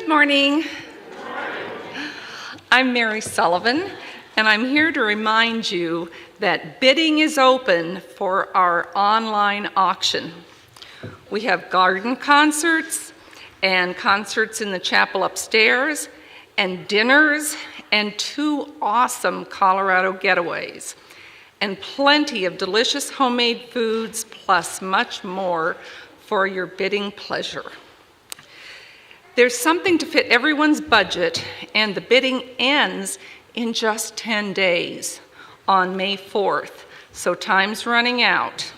Good morning. I'm Mary Sullivan, and I'm here to remind you that bidding is open for our online auction. We have garden concerts and concerts in the chapel upstairs, and dinners, and 2 awesome Colorado getaways, and plenty of delicious homemade foods, plus much more for your bidding pleasure. There's something to fit everyone's budget, and the bidding ends in just 10 days on May 4th, so time's running out.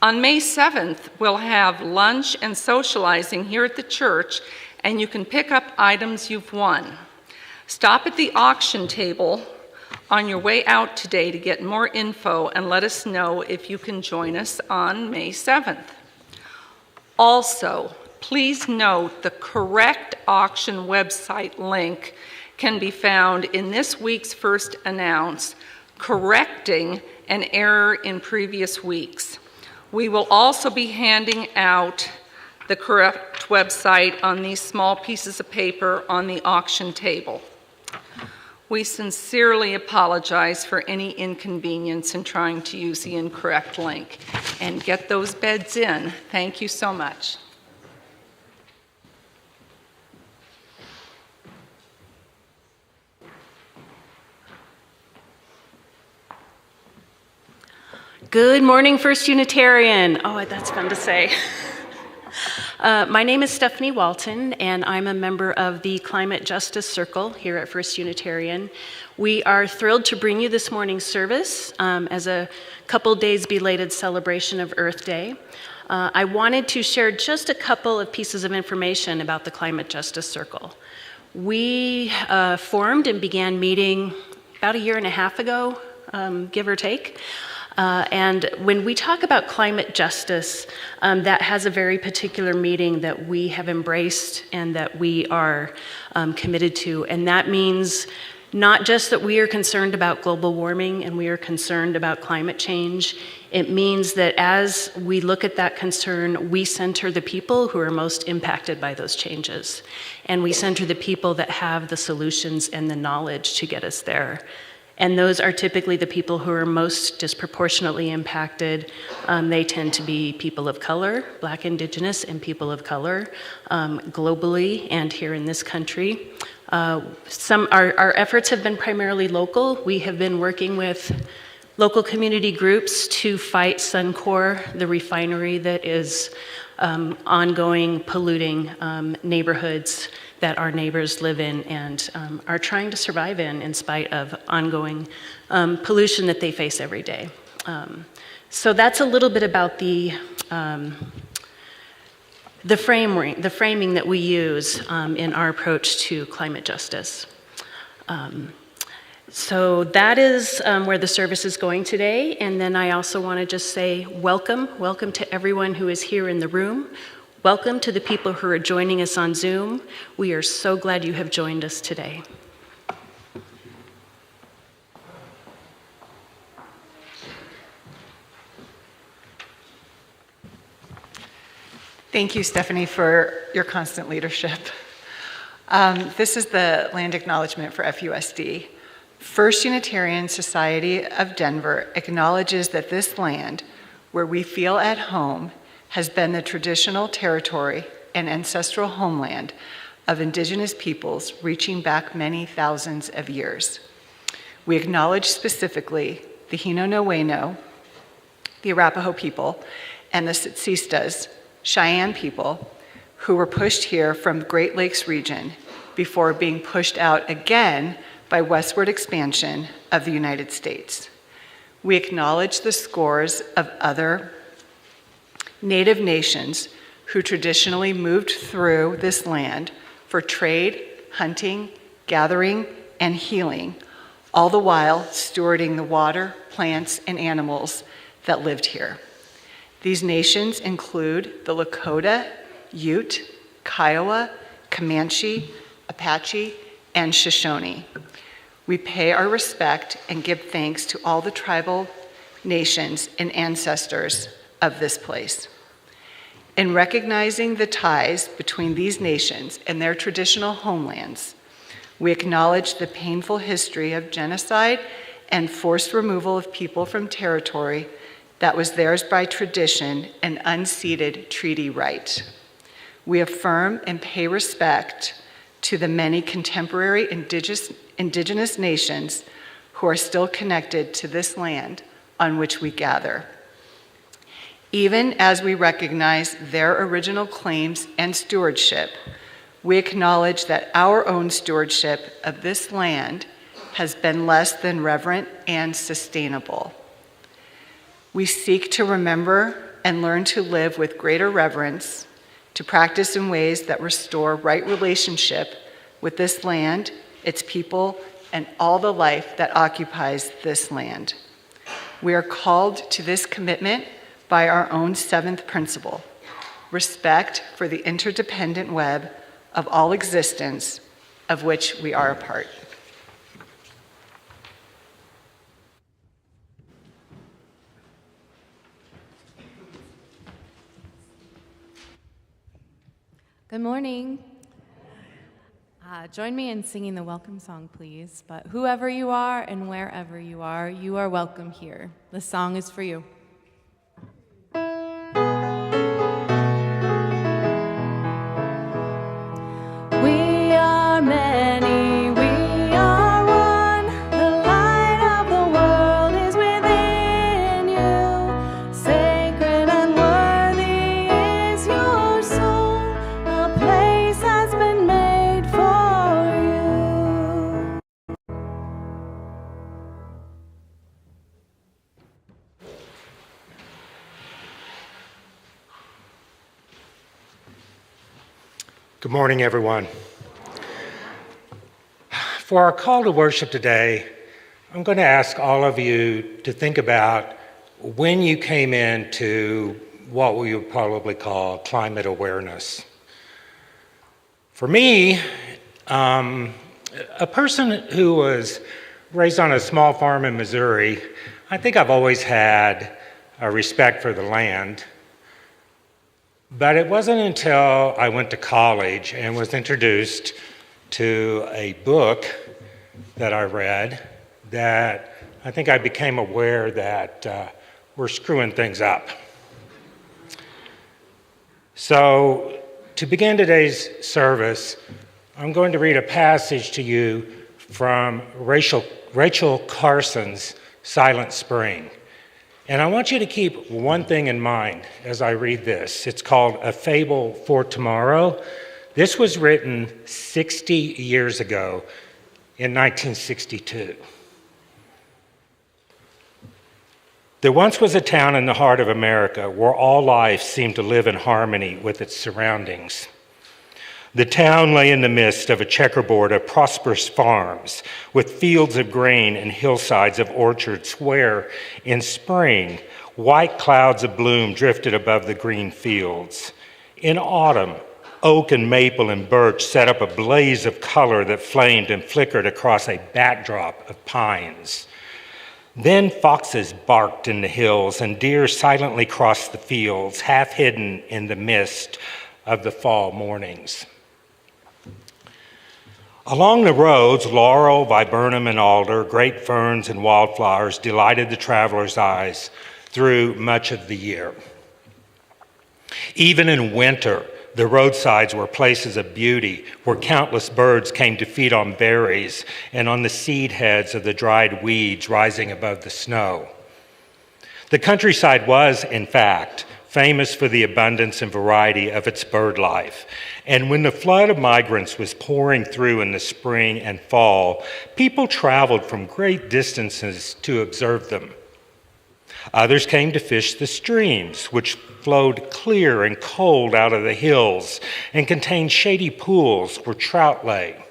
On May 7th, we'll have lunch and socializing here at the church, and you can pick up items you've won. Stop at the auction table on your way out today to get more info and let us know if you can join us on May 7th. Also, please note the correct auction website link can be found in this week's first announce, correcting an error in previous weeks. We will also be handing out the correct website on these small pieces of paper on the auction table. We sincerely apologize for any inconvenience in trying to use the incorrect link. And get those beds in. Thank you so much. Good morning, First Unitarian. Oh, that's fun to say. My name is Stephanie Walton, and I'm a member of the Climate Justice Circle here at First Unitarian. We are thrilled to bring you this morning's service as a couple days belated celebration of Earth Day. I wanted to share just a couple of pieces of information about the Climate Justice Circle. We formed and began meeting about a year and a half ago, give or take. And when we talk about climate justice, that has a very particular meaning that we have embraced and that we are committed to. And that means not just that we are concerned about global warming and we are concerned about climate change. It means that as we look at that concern, we center the people who are most impacted by those changes. And we center the people that have the solutions and the knowledge to get us there. And those are typically the people who are most disproportionately impacted. They tend to be people of color, Black, Indigenous, and people of color, globally and here in this country. Our efforts have been primarily local. We have been working with local community groups to fight Suncor, the refinery that is ongoing polluting neighborhoods that our neighbors live in and are trying to survive in spite of ongoing pollution that they face every day. So that's a little bit about the framing that we use in our approach to climate justice. So that is where the service is going today. And then I also want to just say welcome to everyone who is here in the room. Welcome to the people who are joining us on Zoom. We are so glad you have joined us today. Thank you, Stephanie, for your constant leadership. This is the land acknowledgement for FUSD. First Unitarian Society of Denver acknowledges that this land, where we feel at home, has been the traditional territory and ancestral homeland of Indigenous peoples reaching back many thousands of years. We acknowledge specifically the Hino-No-Weno, the Arapaho people, and the Tsitsistas, Cheyenne people, who were pushed here from the Great Lakes region before being pushed out again by westward expansion of the United States. We acknowledge the scores of other Native nations who traditionally moved through this land for trade, hunting, gathering, and healing, all the while stewarding the water, plants, and animals that lived here. These nations include the Lakota, Ute, Kiowa, Comanche, Apache, and Shoshone. We pay our respect and give thanks to all the tribal nations and ancestors of this place. In recognizing the ties between these nations and their traditional homelands, we acknowledge the painful history of genocide and forced removal of people from territory that was theirs by tradition and unceded treaty right. We affirm and pay respect to the many contemporary indigenous nations who are still connected to this land on which we gather. Even as we recognize their original claims and stewardship, we acknowledge that our own stewardship of this land has been less than reverent and sustainable. We seek to remember and learn to live with greater reverence, to practice in ways that restore right relationship with this land, its people, and all the life that occupies this land. We are called to this commitment by our own seventh principle, respect for the interdependent web of all existence of which we are a part. Good morning. Join me in singing the welcome song, please. But whoever you are and wherever you are welcome here. The song is for you. We are many, we are one. The light of the world is within you. Sacred and worthy is your soul. A place has been made for you. Good morning, everyone. For our call to worship today, I'm going to ask all of you to think about when you came into what we would probably call climate awareness. For me, a person who was raised on a small farm in Missouri, I think I've always had a respect for the land. But it wasn't until I went to college and was introduced to a book that I read that I think I became aware that we're screwing things up. So to begin today's service, I'm going to read a passage to you from Rachel Carson's Silent Spring. And I want you to keep one thing in mind as I read this. It's called A Fable for Tomorrow. This was written 60 years ago in 1962. There once was a town in the heart of America where all life seemed to live in harmony with its surroundings. The town lay in the midst of a checkerboard of prosperous farms with fields of grain and hillsides of orchards where, in spring, white clouds of bloom drifted above the green fields. In autumn, oak and maple and birch set up a blaze of color that flamed and flickered across a backdrop of pines. Then foxes barked in the hills and deer silently crossed the fields, half hidden in the mist of the fall mornings. Along the roads, laurel, viburnum, and alder, grape ferns, and wildflowers delighted the traveler's eyes through much of the year. Even in winter, the roadsides were places of beauty where countless birds came to feed on berries and on the seed heads of the dried weeds rising above the snow. The countryside was, in fact, famous for the abundance and variety of its bird life. And when the flood of migrants was pouring through in the spring and fall, people traveled from great distances to observe them. Others came to fish the streams, which flowed clear and cold out of the hills and contained shady pools where trout lay.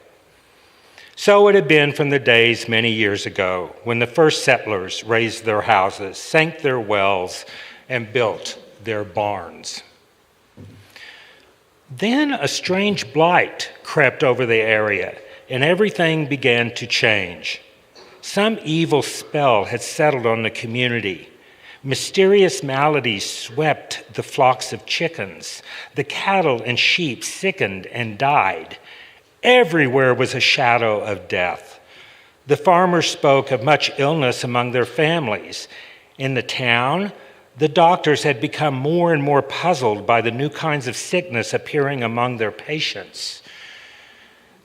So it had been from the days many years ago when the first settlers raised their houses, sank their wells, and built their barns. Then a strange blight crept over the area, and everything began to change. Some evil spell had settled on the community. Mysterious maladies swept the flocks of chickens. The cattle and sheep sickened and died. Everywhere was a shadow of death. The farmers spoke of much illness among their families. In the town, the doctors had become more and more puzzled by the new kinds of sickness appearing among their patients.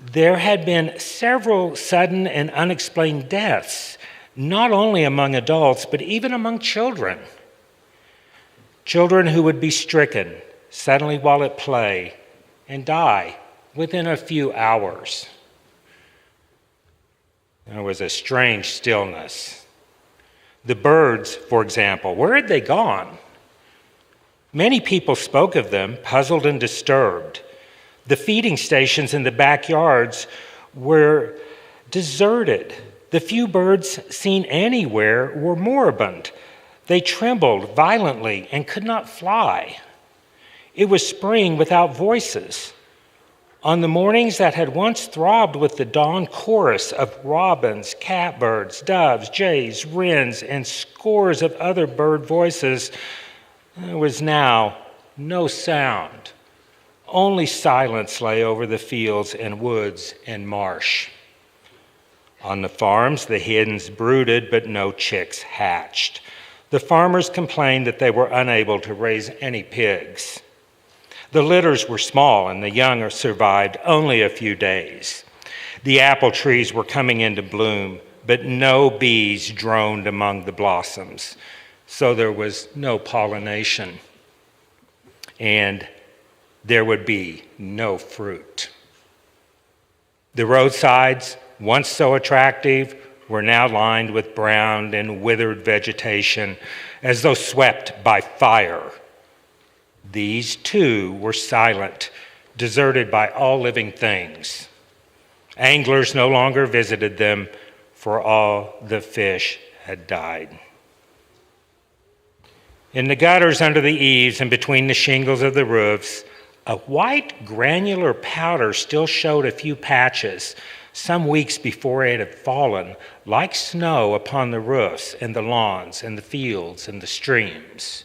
There had been several sudden and unexplained deaths, not only among adults, but even among children. Children who would be stricken suddenly while at play and die within a few hours. There was a strange stillness. The birds, for example, where had they gone? Many people spoke of them, puzzled and disturbed. The feeding stations in the backyards were deserted. The few birds seen anywhere were moribund. They trembled violently and could not fly. It was spring without voices. On the mornings that had once throbbed with the dawn chorus of robins, catbirds, doves, jays, wrens, and scores of other bird voices, there was now no sound. Only silence lay over the fields and woods and marsh. On the farms, the hens brooded, but no chicks hatched. The farmers complained that they were unable to raise any pigs. The litters were small, and the young survived only a few days. The apple trees were coming into bloom, but no bees droned among the blossoms, so there was no pollination, and there would be no fruit. The roadsides, once so attractive, were now lined with brown and withered vegetation, as though swept by fire. These too were silent, deserted by all living things. Anglers no longer visited them, for all the fish had died. In the gutters under the eaves and between the shingles of the roofs, a white granular powder still showed a few patches, some weeks before it had fallen, like snow upon the roofs and the lawns and the fields and the streams.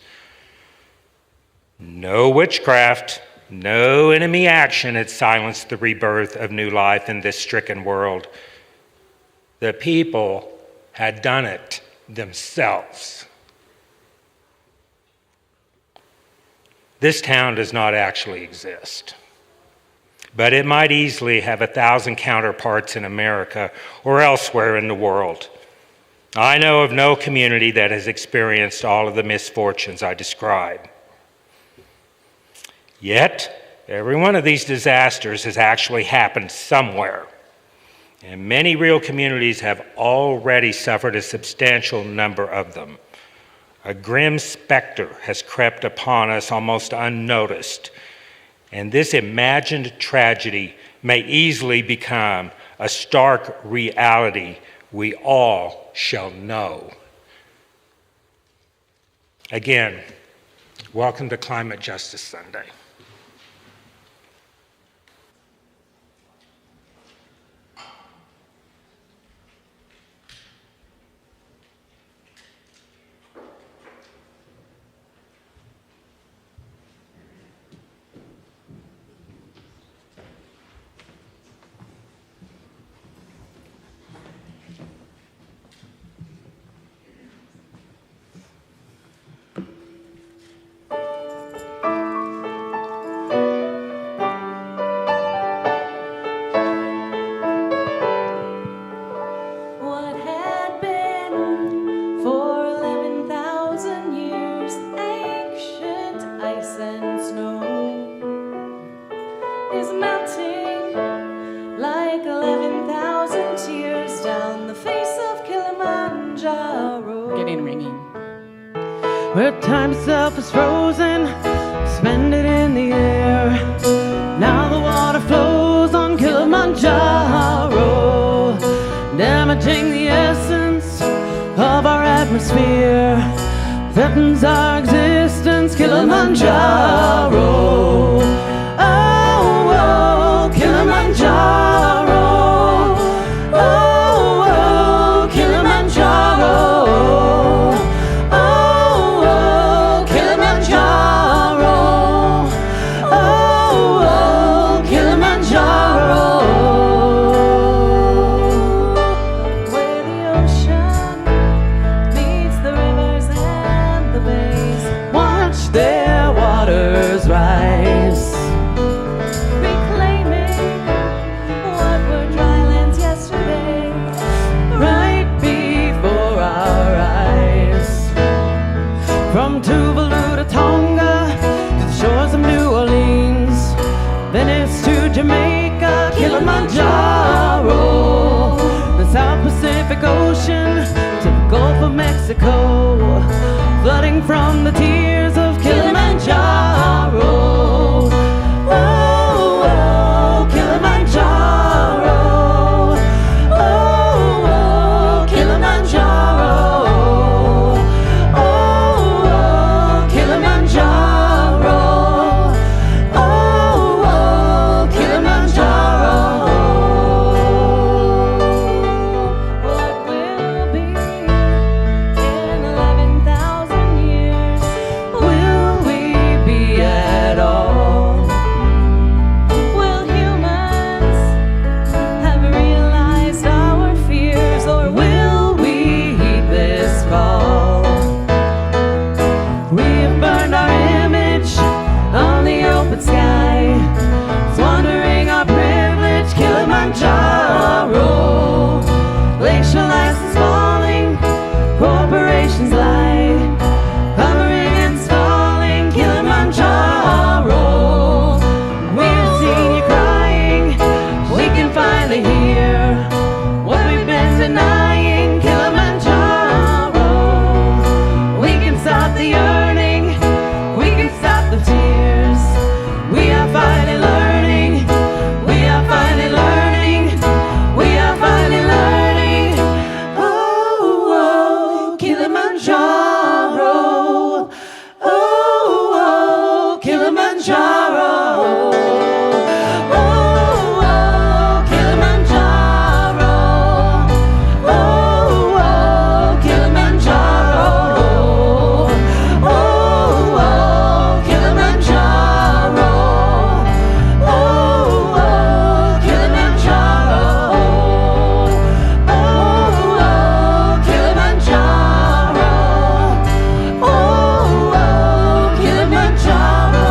No witchcraft, no enemy action had silenced the rebirth of new life in this stricken world. The people had done it themselves. This town does not actually exist, but it might easily have 1,000 counterparts in America or elsewhere in the world. I know of no community that has experienced all of the misfortunes I describe. Yet, every one of these disasters has actually happened somewhere, and many real communities have already suffered a substantial number of them. A grim specter has crept upon us almost unnoticed, and this imagined tragedy may easily become a stark reality we all shall know. Again, welcome to Climate Justice Sunday. Where time itself is frozen, suspended in the air. Now the water flows on Kilimanjaro, damaging the essence of our atmosphere, threatens our existence. Kilimanjaro, oh, oh, Kilimanjaro, oh, oh, Kilimanjaro, oh, Mexico, flooding from the tears of Kilimanjaro. Oh, oh, Kilimanjaro. Oh, oh, Kilimanjaro. Oh, oh, Kilimanjaro. Oh, oh, Kilimanjaro. What will be in 11,000 years? Will we be at all? Will humans have realized our fears, or will we heed this call? We have burned our image on the open sky, squandering our privilege. Kilimanjaro, glacial ice is falling, corporations lie, hovering and stalling. Kilimanjaro, we've seen you crying, we can finally hear what we've been denying. Kilimanjaro, we can stop the yearning, we can stop the tears. We are finally learning, we are finally learning, we are finally learning. Oh, oh, Kilimanjaro. Oh, oh, Kilimanjaro. Oh, oh, Kilimanjaro. Oh, oh, Kilimanjaro. Oh, oh, Kilimanjaro. Oh, oh, Kilimanjaro. Oh, oh, Kilimanjaro. Oh, oh, Kilimanjaro.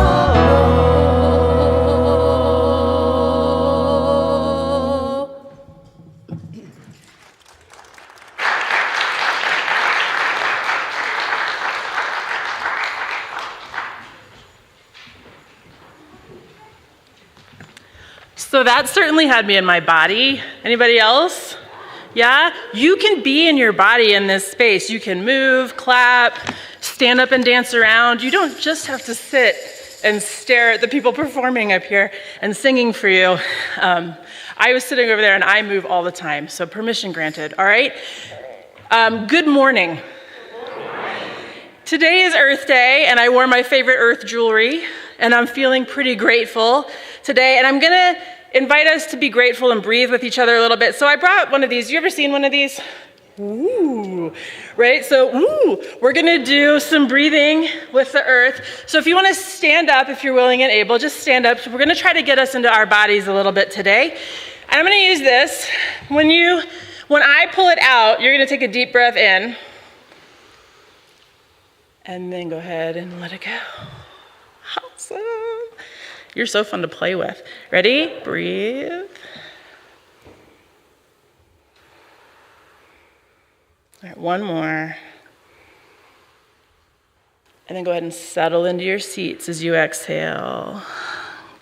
So that certainly had me in my body. Anybody else? Yeah? You can be in your body in this space. You can move, clap, stand up and dance around. You don't just have to sit and stare at the people performing up here and singing for you. I was sitting over there and I move all the time, so permission granted, all right? Good morning. Today is Earth Day, and I wore my favorite Earth jewelry, and I'm feeling pretty grateful today, and I'm gonna invite us to be grateful and breathe with each other a little bit. So I brought one of these. You ever seen one of these? Ooh, right? So, we're gonna do some breathing with the earth. So if you wanna stand up, if you're willing and able, just stand up. We're gonna try to get us into our bodies a little bit today. And I'm gonna use this. When I pull it out, you're gonna take a deep breath in, and then go ahead and let it go. Awesome. You're so fun to play with. Ready? Breathe. All right, one more. And then go ahead and settle into your seats as you exhale.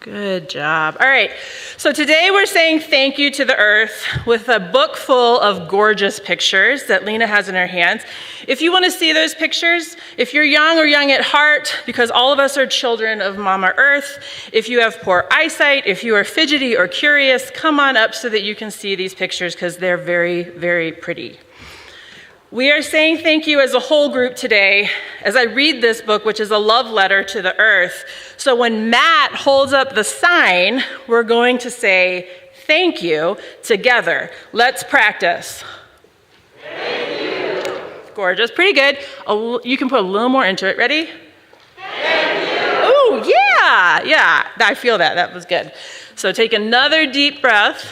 Good job. All right, so today we're saying thank you to the earth with a book full of gorgeous pictures that Lena has in her hands. If you want to see those pictures, if you're young or young at heart, because all of us are children of Mama Earth, if you have poor eyesight, if you are fidgety or curious, come on up so that you can see these pictures because they're very, very pretty. We are saying thank you as a whole group today as I read this book, which is a love letter to the earth. So when Matt holds up the sign, we're going to say thank you together. Let's practice. Thank you. Gorgeous, pretty good. You can put a little more into it. Ready? Thank you. Ooh, yeah, I feel that. That was good. So take another deep breath.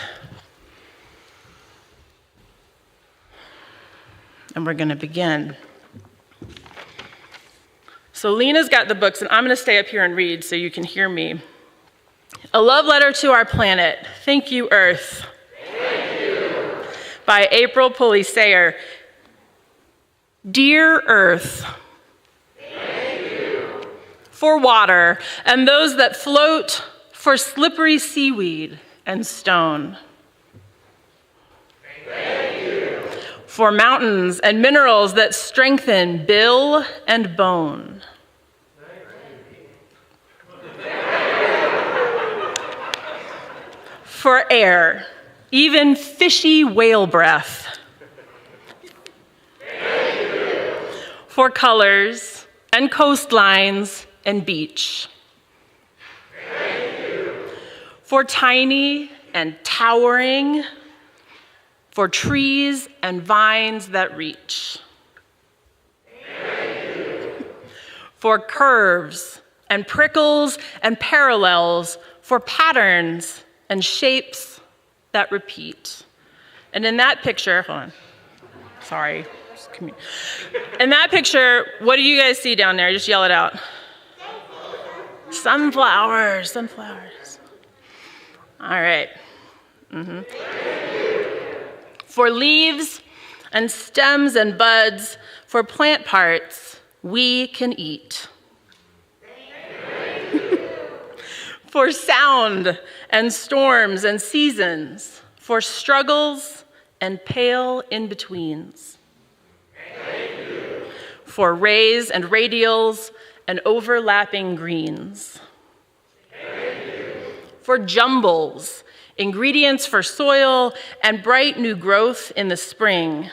And we're gonna begin. So Lena's got the books, and I'm gonna stay up here and read so you can hear me. A love letter to our planet. Thank you, Earth. Thank you. By April Pulley Sayer. Dear Earth. Thank you. For water and those that float, for slippery seaweed and stone. Thank you. for mountains and minerals that strengthen bill and bone. For air, even fishy whale breath. For colors and coastlines and beach. For tiny and towering, for trees and vines that reach. For curves and prickles and parallels, for patterns and shapes that repeat. And in that picture, hold on, sorry. In that picture, what do you guys see down there? Just yell it out. Sunflowers, sunflowers. All right. For leaves and stems and buds, for plant parts, we can eat. For sound and storms and seasons, for struggles and pale in-betweens. For rays and radials and overlapping greens. For jumbles, ingredients for soil and bright new growth in the spring.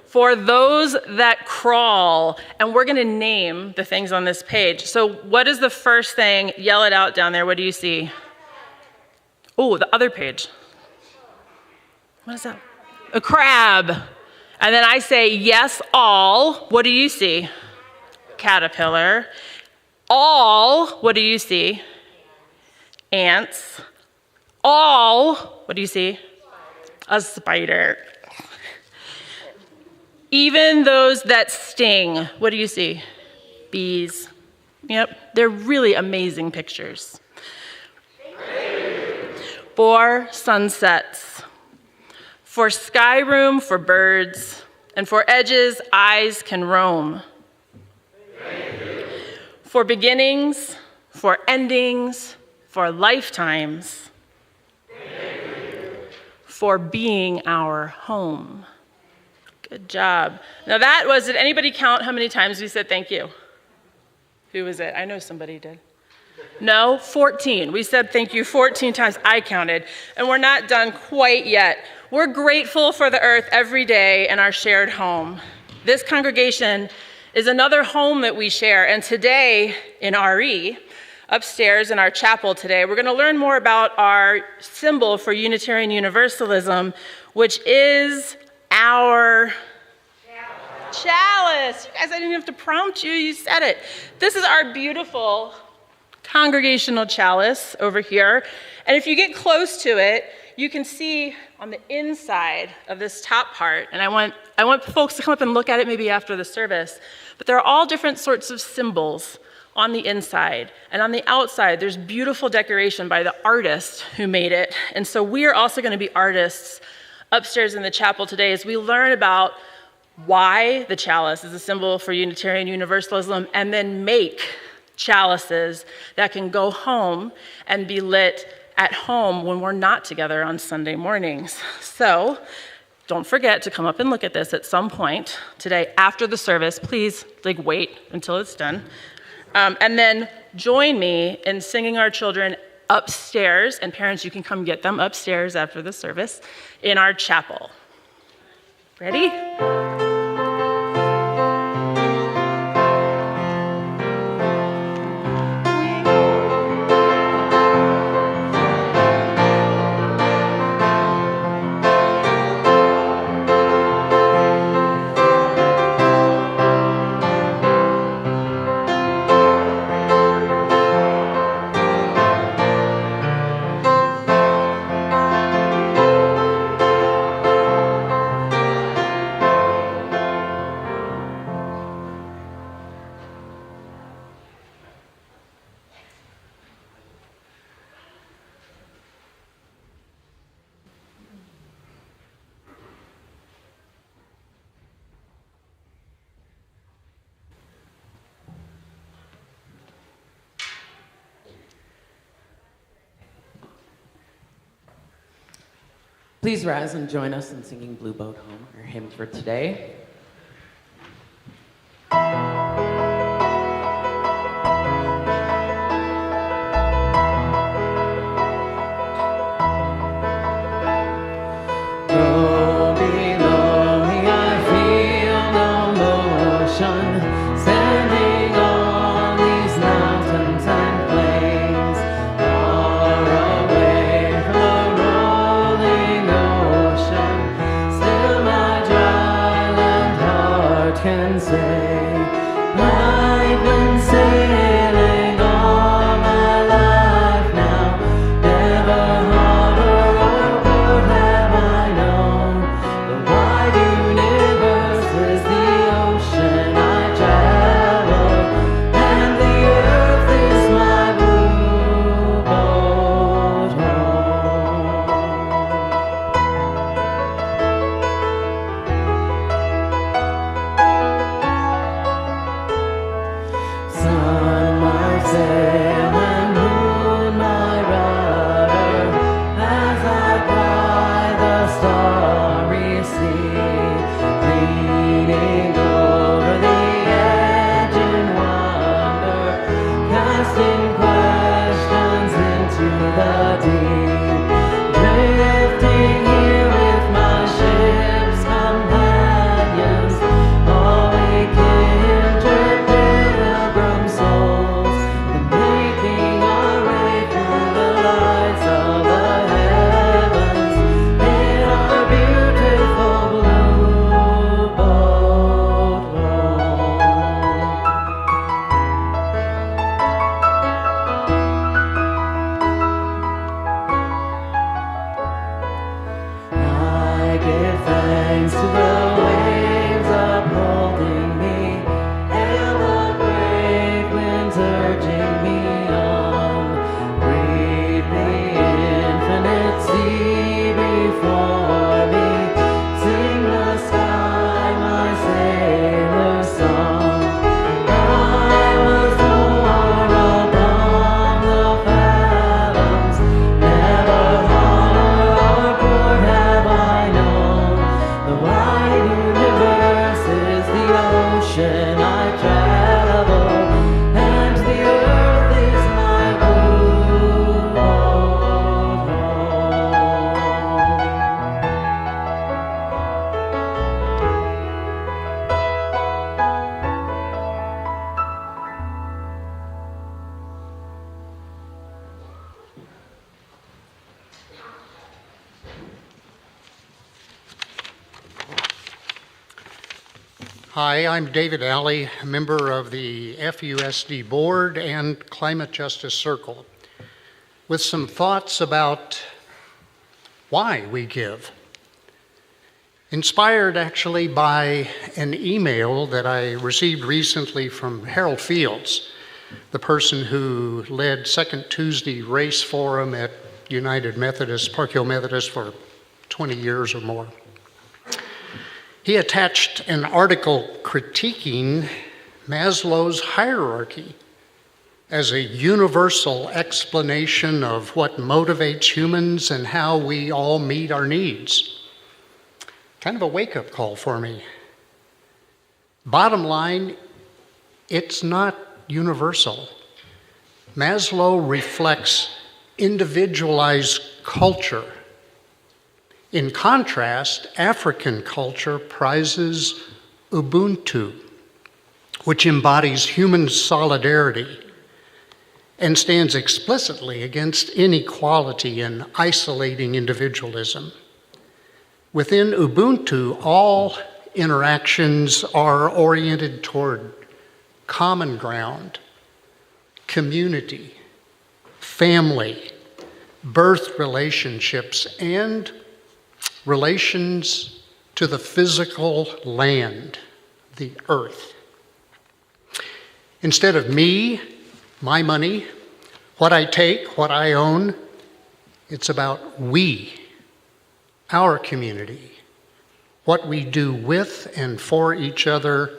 For those that crawl, and we're gonna name the things on this page. So what is the first thing? Yell it out down there, what do you see? Oh, the other page. What is that? A crab. And then I say, yes, all. What do you see? Caterpillar. All, what do you see? Ants. All, what do you see? A spider. Even those that sting, what do you see? Bees. Yep, they're really amazing pictures. For sunsets, for sky room for birds, and for edges eyes can roam. For beginnings, for endings, for lifetimes, for being our home. Good job. Now that was, did anybody count how many times we said thank you? Who was it? I know somebody did. No, 14. We said thank you 14 times. I counted. And we're not done quite yet. We're grateful for the earth every day in our shared home. This congregation is another home that we share. And today in RE, upstairs in our chapel today, we're going to learn more about our symbol for Unitarian Universalism, which is our chalice. You guys, I didn't have to prompt you, you said it. This is our beautiful congregational chalice over here. And if you get close to it, you can see on the inside of this top part, and I want folks to come up and look at it maybe after the service, but there are all different sorts of symbols on the inside. And on the outside, there's beautiful decoration by the artist who made it. And so we are also going to be artists upstairs in the chapel today as we learn about why the chalice is a symbol for Unitarian Universalism, and then make chalices that can go home and be lit at home when we're not together on Sunday mornings. So don't forget to come up and look at this at some point today after the service. Please wait until it's done. And then join me in singing our children upstairs, and parents, you can come get them upstairs after the service in our chapel. Ready? Please rise and join us in singing Blue Boat Home, our hymn for today. Go below me, I feel no motion, standing on these mountains and plains, far away from the rolling ocean. Still my dry land heart can say, I've been sailing all my life now, never harbor or port have I known. The wide universe is the ocean I travel, and the earth is my blue boat home. Sun, my sail, and moon, my rudder, as I ply the starry sea, leaning over the edge in wonder, casting questions into the deep, drifting here with my ship's companions, all we kindred pilgrim souls, and making our way through the lights of the heavens in our beautiful blue boat home. I give thanks to the waves upholding me, and the great winds urging me on. Breathe the infinite sea before me, sing the sky my sailor song. I was born upon the fathoms, never honor or port have I known. The wide universe is the ocean I travel, and the earth is my blue boat home. Hi, I'm David Alley, a member of the FUSD Board and Climate Justice Circle, with some thoughts about why we give. Inspired actually by an email that I received recently from Harold Fields, the person who led Second Tuesday Race Forum at United Methodist, Park Hill Methodist for 20 years or more. He attached an article critiquing Maslow's hierarchy as a universal explanation of what motivates humans and how we all meet our needs. Kind of a wake-up call for me. Bottom line, it's not universal. Maslow reflects individualized culture. In contrast, African culture prizes Ubuntu, which embodies human solidarity and stands explicitly against inequality and isolating individualism. Within Ubuntu, all interactions are oriented toward common ground, community, family, birth relationships, and relations to the physical land, the earth. Instead of me, my money, what I take, what I own, it's about we, our community, what we do with and for each other,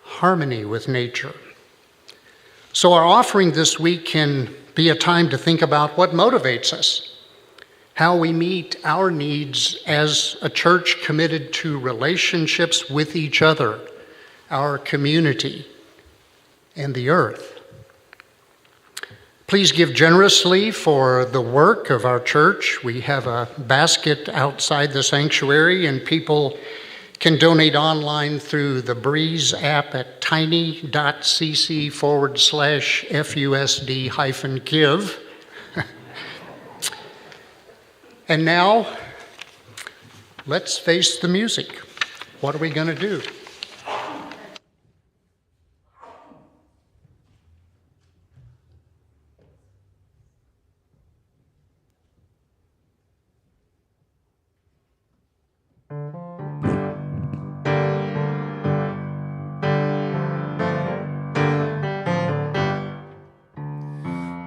harmony with nature. So our offering this week can be a time to think about what motivates us, how we meet our needs as a church committed to relationships with each other, our community, and the earth. Please give generously for the work of our church. We have a basket outside the sanctuary, and people can donate online through the Breeze app at tiny.cc/FUSD-give. And now, let's face the music. What are we going to do?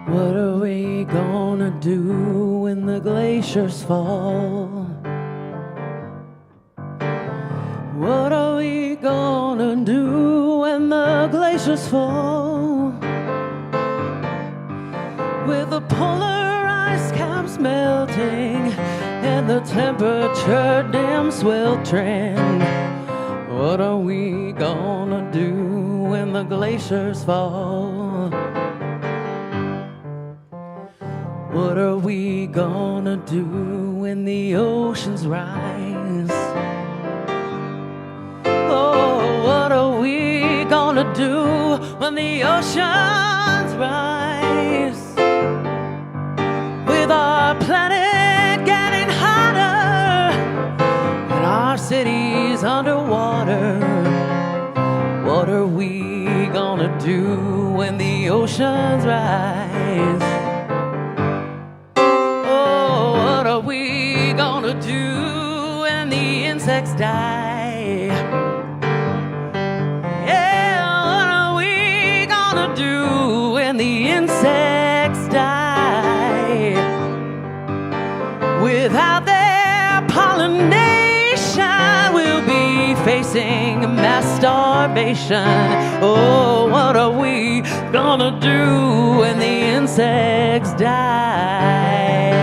What are we gonna do when the glaciers fall? What are we gonna do when the glaciers fall? With the polar ice caps melting and the temperature damn sweltering, what are we gonna do when the glaciers fall? What are we gonna do when the oceans rise? Oh, what are we gonna do when the oceans rise? With our planet getting hotter and our cities underwater, what are we gonna do when the oceans rise? What are we gonna do when the insects die? Yeah, what are we gonna do when the insects die? Without their pollination, we'll be facing mass starvation. Oh, what are we gonna do when the insects die?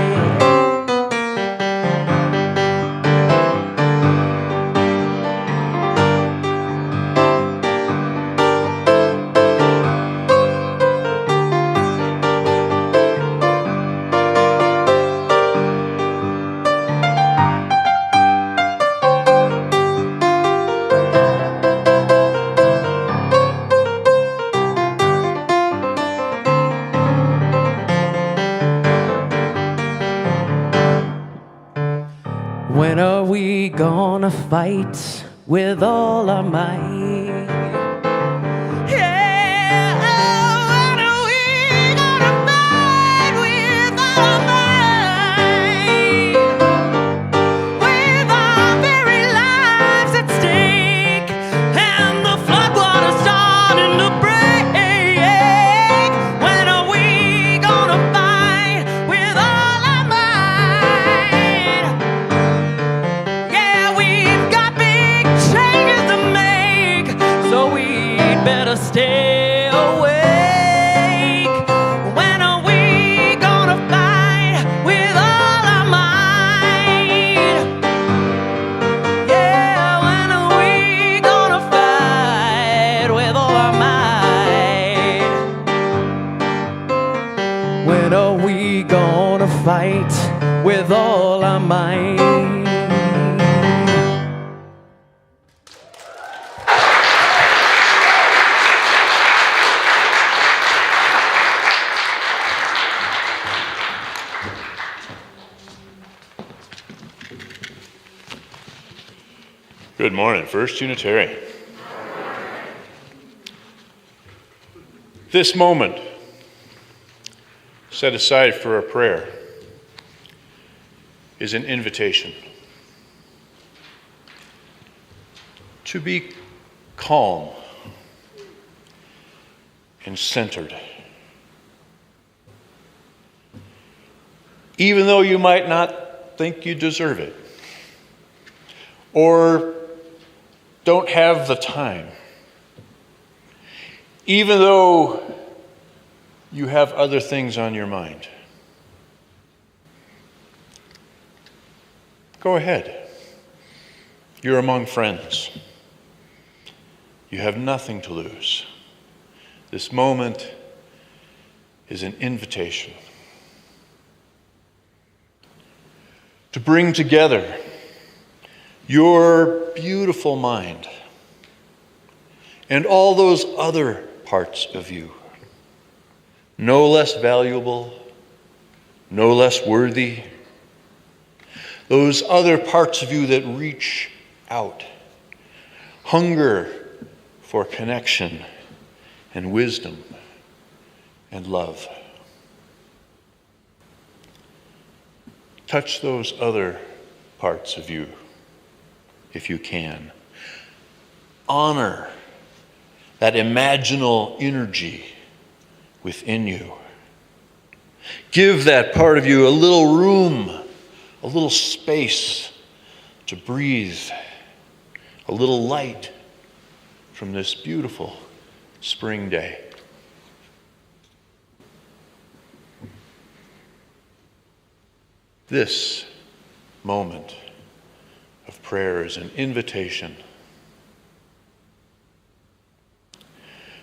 When are we gonna fight with all our might? Yeah, oh, when are we gonna fight with all our might? With our very lives at stake and the floodwaters starting to break. When are we gonna fight with all our might? Better stay awake. When are we gonna fight with all our might? Yeah, when are we gonna fight with all our might? When are we gonna fight with all our might? Good morning, First Unitarian. This moment set aside for a prayer is an invitation to be calm and centered. Even though you might not think you deserve it, or don't have the time, even though you have other things on your mind. go ahead. You're among friends. You have nothing to lose. This moment is an invitation to bring together your beautiful mind and all those other parts of you, no less valuable, no less worthy, those other parts of you that reach out, hunger for connection and wisdom and love. Touch those other parts of you if you can. Honor that imaginal energy within you. Give that part of you a little room, a little space to breathe, a little light from this beautiful spring day. This moment of prayer is an invitation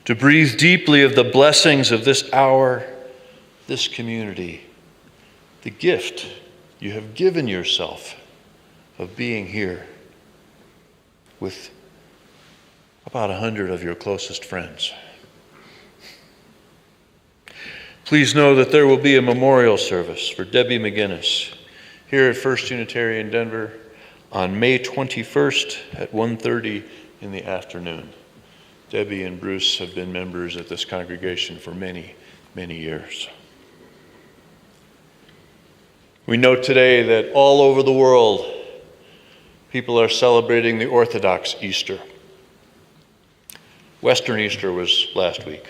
to breathe deeply of the blessings of this hour, this community, the gift you have given yourself of being here with about 100 of your closest friends. Please know that there will be a memorial service for Debbie McGinnis here at First Unitarian Denver on May 21st at 1:30 in the afternoon. Debbie and Bruce have been members at this congregation for many, many years. We know today that all over the world, people are celebrating the Orthodox Easter. Western Easter was last week.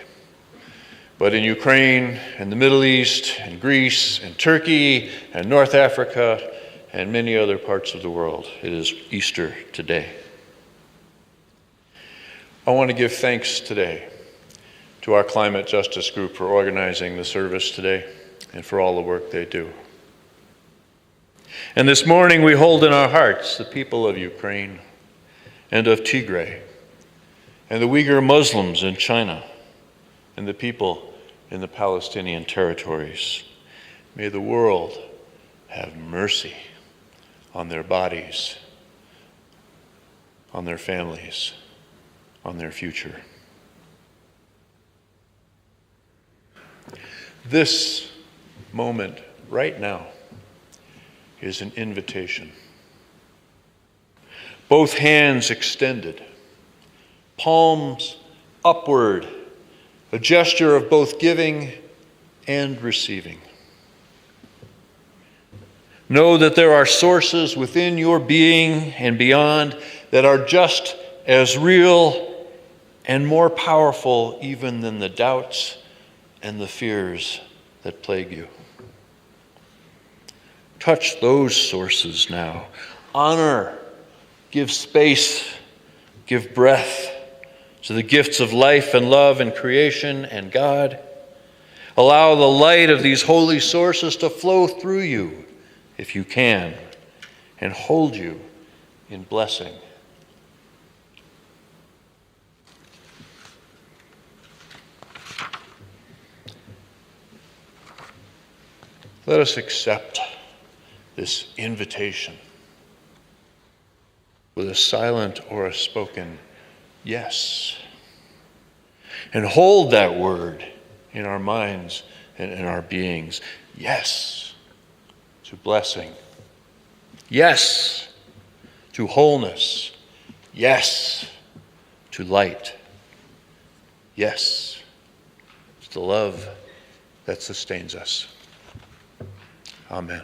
But in Ukraine and the Middle East and Greece and Turkey and North Africa and many other parts of the world, it is Easter today. I want to give thanks today to our climate justice group for organizing the service today and for all the work they do. And this morning we hold in our hearts the people of Ukraine and of Tigray and the Uyghur Muslims in China and the people in the Palestinian territories. May the world have mercy on their bodies, on their families, on their future. This moment right now is an invitation. Both hands extended, palms upward, a gesture of both giving and receiving. Know that there are sources within your being and beyond that are just as real and more powerful even than the doubts and the fears that plague you. Touch those sources now. Honor, give space, give breath to the gifts of life and love and creation and God. Allow the light of these holy sources to flow through you, if you can, and hold you in blessing. Let us accept this invitation with a silent or a spoken yes, and hold that word in our minds and in our beings. Yes to blessing. Yes to wholeness. Yes to light. Yes to the love that sustains us. Amen.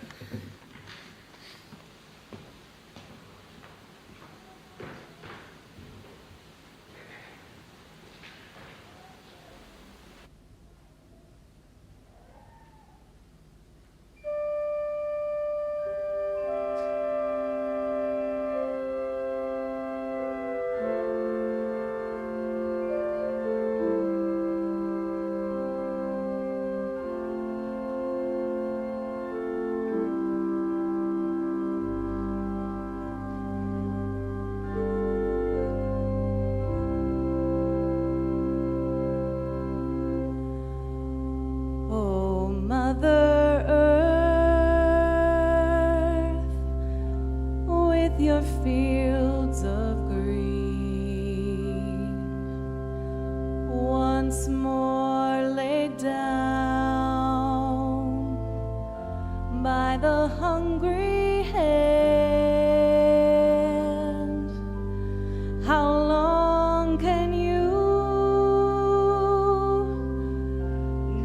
by the hungry hand. How long can you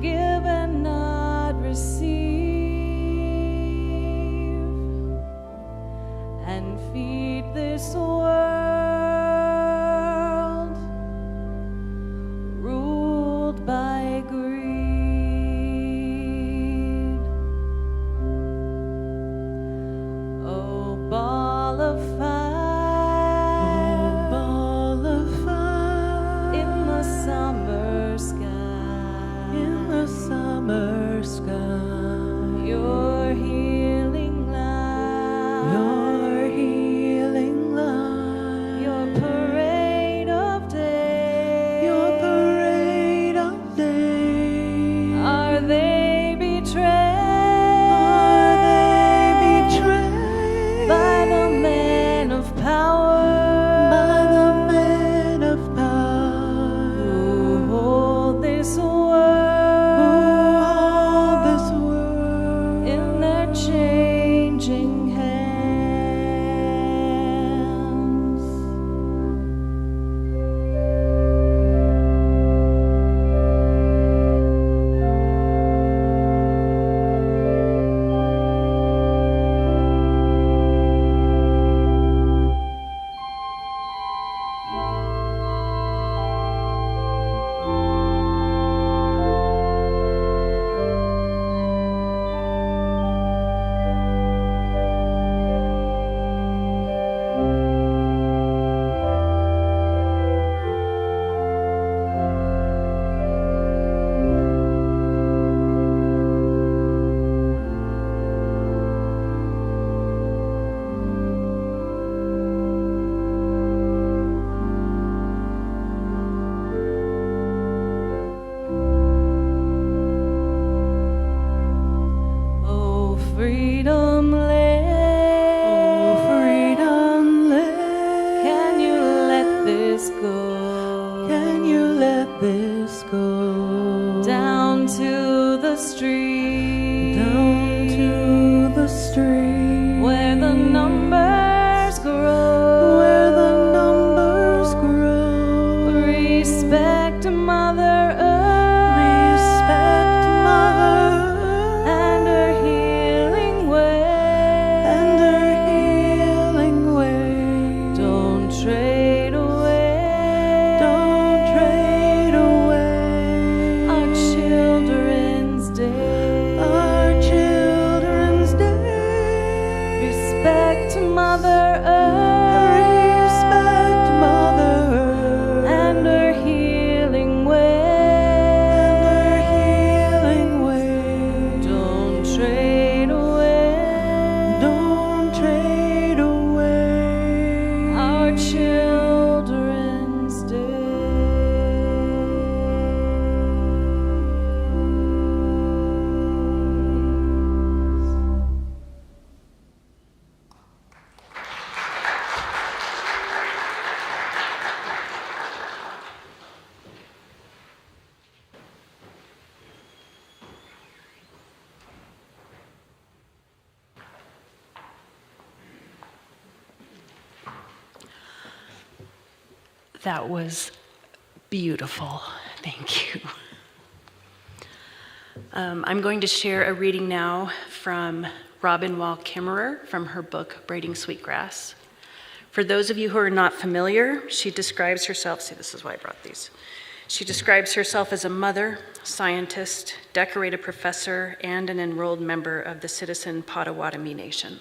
give and not receive, and feed this world ruled by greed? Oh, ball of fire, Oh, ball of fire in the summer sky, in the summer sky. your healing light, Your healing light, your parade of day, your parade of day. are they betrayed? Are they betrayed By the man of power, by the men of power who hold this who world hold this world in their changing hands? Oh, freedom land, Oh, freedom land, can you let this go? can you let this go Down to the street, down to the street where the numbers grow, where the numbers grow? respect Mother Earth, Respect Mother and her healing way, and her healing way. don't trade away, Don't trade away our Children's Day, our Children's Day. respect Mother Earth, Respect Mother Earth and her healing way, and her healing way. don't trade away, Don't trade away our Children's Day. That was beautiful. Thank you. I'm going to share a reading now from Robin Wall Kimmerer from her book, Braiding Sweetgrass. For those of you who are not familiar, she describes herself, see, this is why I brought these. She describes herself as a mother, scientist, decorated professor, and an enrolled member of the Citizen Potawatomi Nation.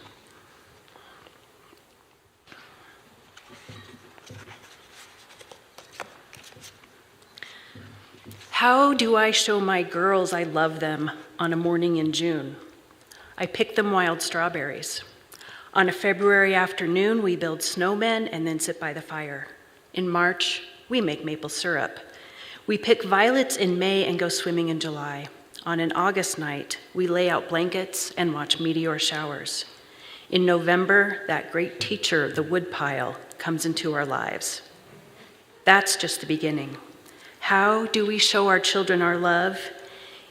How do I show my girls I love them on a morning in June? I pick them wild strawberries. On a February afternoon, we build snowmen and then sit by the fire. In March, we make maple syrup. We pick violets in May and go swimming in July. On an August night, we lay out blankets and watch meteor showers. In November, that great teacher, the woodpile, comes into our lives. That's just the beginning. How do we show our children our love?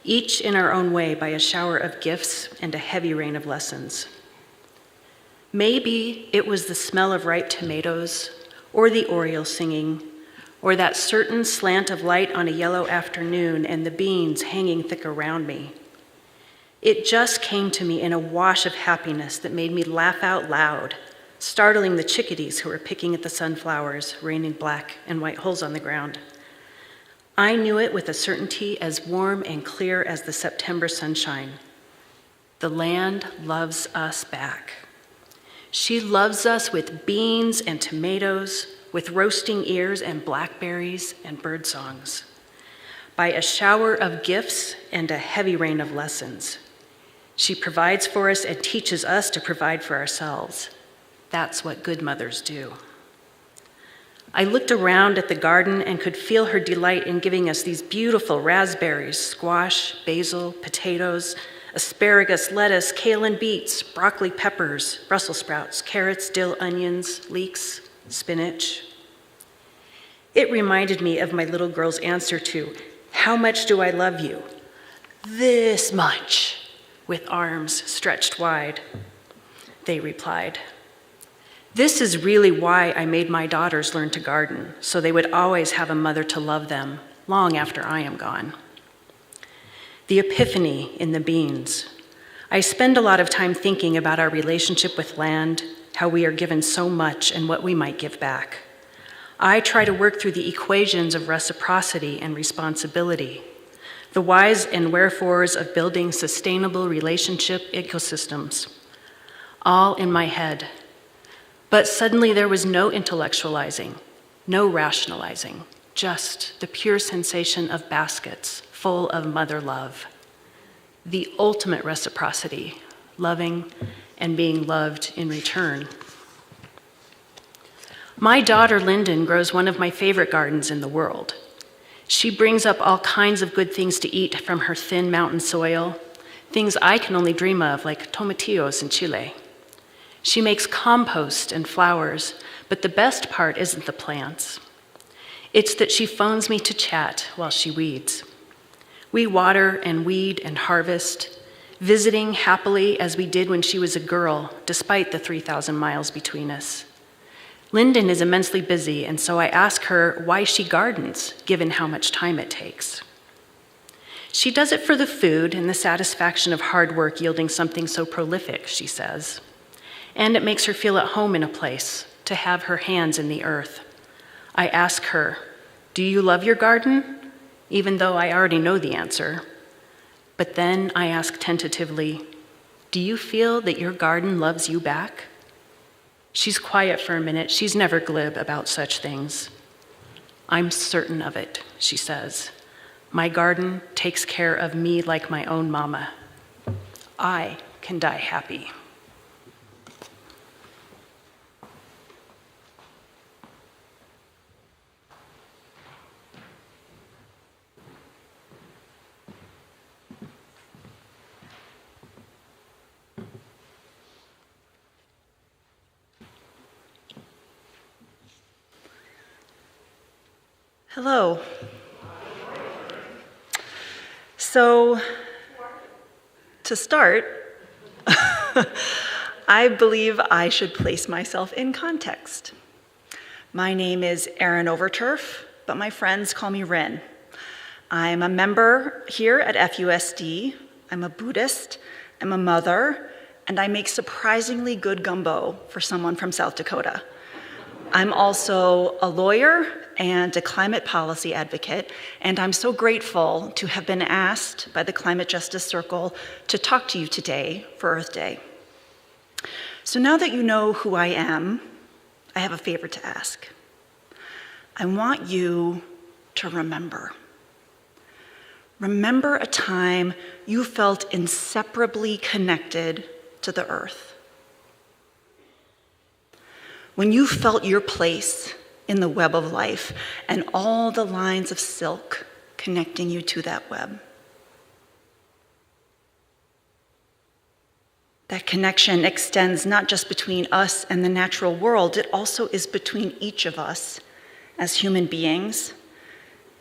each in our own way by a shower of gifts and a heavy rain of lessons. Maybe it was the smell of ripe tomatoes, or the oriole singing, or that certain slant of light on a yellow afternoon and the beans hanging thick around me. It just came to me in a wash of happiness that made me laugh out loud, startling the chickadees who were picking at the sunflowers, raining black and white holes on the ground. I knew it with a certainty as warm and clear as the September sunshine. The land loves us back. She loves us with beans and tomatoes, with roasting ears and blackberries and bird songs, by a shower of gifts and a heavy rain of lessons. She provides for us and teaches us to provide for ourselves. That's what good mothers do. I looked around at the garden and could feel her delight in giving us these beautiful raspberries, squash, basil, potatoes, asparagus, lettuce, kale and beets, broccoli, peppers, Brussels sprouts, carrots, dill, onions, leeks, spinach. It reminded me of my little girl's answer to, "How much do I love you?" "This much," with arms stretched wide. They replied. This is really why I made my daughters learn to garden, so they would always have a mother to love them long after I am gone. The epiphany in the beans. I spend a lot of time thinking about our relationship with land, how we are given so much and what we might give back. I try to work through the equations of reciprocity and responsibility, the whys and wherefores of building sustainable relationship ecosystems, all in my head. But suddenly there was no intellectualizing, no rationalizing, just the pure sensation of baskets full of mother love. The ultimate reciprocity, loving and being loved in return. My daughter Lyndon grows one of my favorite gardens in the world. She brings up all kinds of good things to eat from her thin mountain soil, things I can only dream of, like tomatillos in Chile. She makes compost and flowers, but the best part isn't the plants. It's that she phones me to chat while she weeds. We water and weed and harvest, visiting happily as we did when she was a girl, despite the 3,000 miles between us. Lyndon is immensely busy, and so I ask her why she gardens, given how much time it takes. She does it for the food and the satisfaction of hard work yielding something so prolific, she says. And it makes her feel at home in a place, to have her hands in the earth. I ask her, "Do you love your garden?" Even though I already know the answer. But then I ask tentatively, "Do you feel that your garden loves you back?" She's quiet for a minute. She's never glib about such things. "I'm certain of it," she says. "My garden takes care of me like my own mama. I can die happy." Hello. So, to start, I believe I should place myself in context. My name is Erin Overturf, but my friends call me Rin. I'm a member here at FUSD. I'm a Buddhist, I'm a mother, and I make surprisingly good gumbo for someone from South Dakota. I'm also a lawyer and a climate policy advocate, and I'm so grateful to have been asked by the Climate Justice Circle to talk to you today for Earth Day. So now that you know who I am, I have a favor to ask. I want you to remember. Remember a time you felt inseparably connected to the earth. When you felt your place in the web of life and all the lines of silk connecting you to that web. That connection extends not just between us and the natural world, it also is between each of us as human beings.